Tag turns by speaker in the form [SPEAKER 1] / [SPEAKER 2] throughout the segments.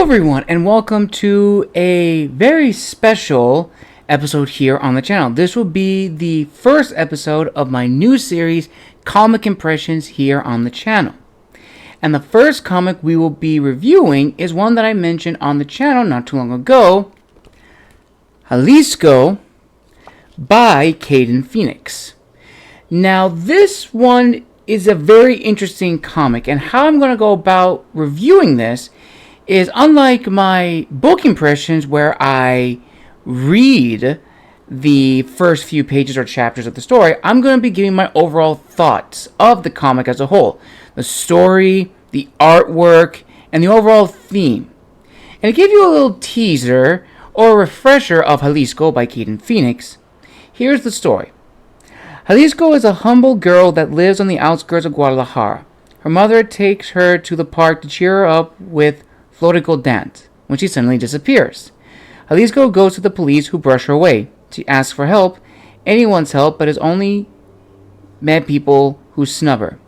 [SPEAKER 1] everyone, and welcome to a very special episode here on the channel. This will be the first episode of my new series, Comic Impressions, here on the channel. And the first comic we will be reviewing is one that I mentioned on the channel not too long ago, Jalisco by Kayden Pheonix. Now, this one is a very interesting comic, and how I'm going to go about reviewing this is unlike my book impressions where I read the first few pages or chapters of the story. I'm going to be giving my overall thoughts of the comic as a whole. The story, the artwork, and the overall theme. And to give you a little teaser or a refresher of Jalisco by Kayden Pheonix, here's the story. Jalisco is a humble girl that lives on the outskirts of Guadalajara. Her mother takes her to the park to cheer her up with folklorico dance when she suddenly disappears. Jalisco goes to the police, who brush her away. She asks for help, anyone's help, but has only met people who snub her.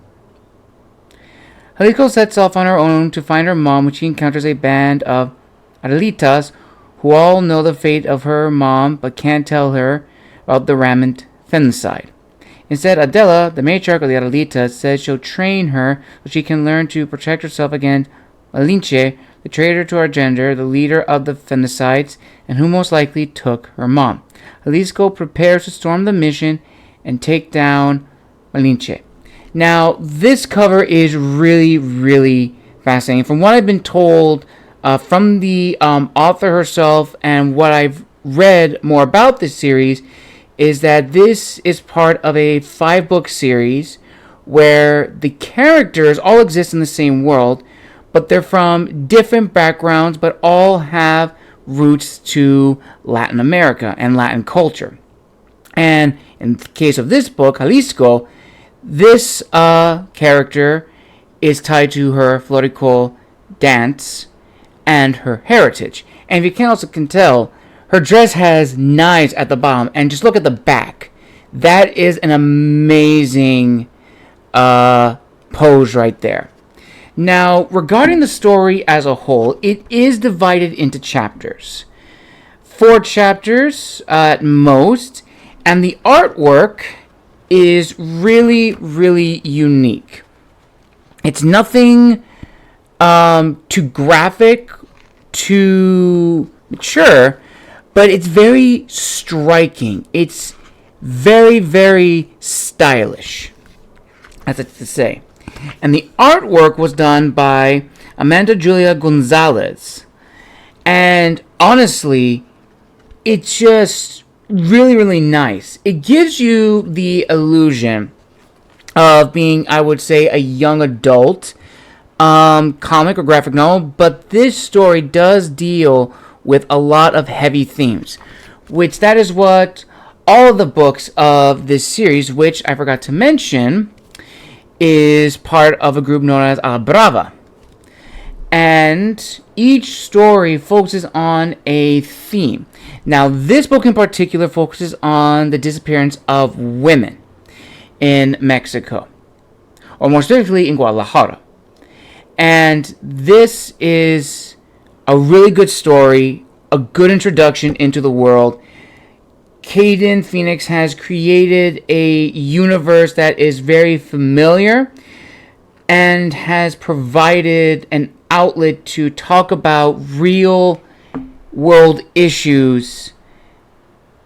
[SPEAKER 1] Jalisco sets off on her own to find her mom when she encounters a band of Adelitas who all know the fate of her mom but can't tell her about the rampant femicide. Instead, Adella, the matriarch of the Adelitas, says she'll train her so she can learn to protect herself against Malinche, the traitor to our gender, the leader of the femicides, and who most likely took her mom. Jalisco prepares to storm the mission and take down Malinche. Now, this cover is really fascinating. From what I've been told from the author herself and what I've read more about this series, is that this is part of a 5-book series where the characters all exist in the same world, but they're from different backgrounds, but all have roots to Latin America and Latin culture. And in the case of this book, Jalisco, this character is tied to her folklorico dance and her heritage. And if you can also tell, her dress has knives at the bottom, and just look at the back. That is an amazing pose right there. Now, regarding the story as a whole, it is divided into chapters. 4 chapters at most, and the artwork is really unique. It's nothing too graphic, too mature, but it's very striking. It's very stylish, as it's to say. And the artwork was done by Amanda Julia Gonzalez. And honestly, it's just really nice. It gives you the illusion of being, I would say, a young adult comic or graphic novel. But this story does deal with a lot of heavy themes, which that is what all of the books of this series, which I forgot to mention, is part of a group known as Brava. And each story focuses on a theme. Now, this book in particular focuses on the disappearance of women in Mexico, or more specifically in Guadalajara. And this is a really good story, a good introduction into the world. Kayden Pheonix has created a universe that is very familiar and has provided an outlet to talk about real world issues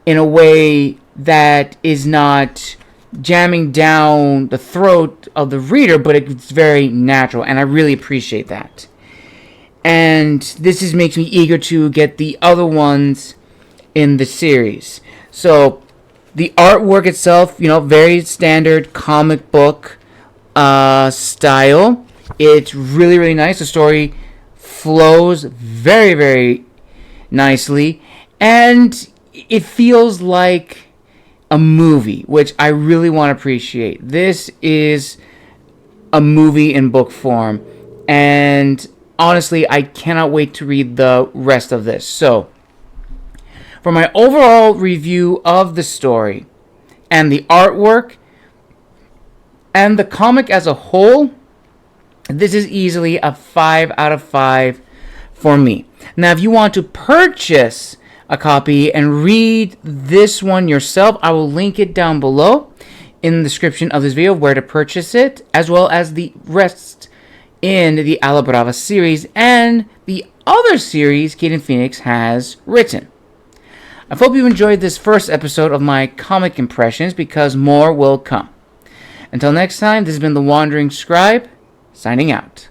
[SPEAKER 1] in a way that is not jamming down the throat of the reader, but it's very natural, and I really appreciate that. And this makes me eager to get the other ones in the series. So, the artwork itself, very standard comic book style. It's really nice. The story flows very nicely. And it feels like a movie, which I really want to appreciate. This is a movie in book form. And honestly, I cannot wait to read the rest of this. So, for my overall review of the story and the artwork and the comic as a whole, this is easily a 5 out of 5 for me. Now, if you want to purchase a copy and read this one yourself, I will link it down below in the description of this video where to purchase it, as well as the rest in the A La Brava series and the other series Kayden Pheonix has written. I hope you enjoyed this first episode of my comic impressions, because more will come. Until next time, this has been the Wandering Scribe, signing out.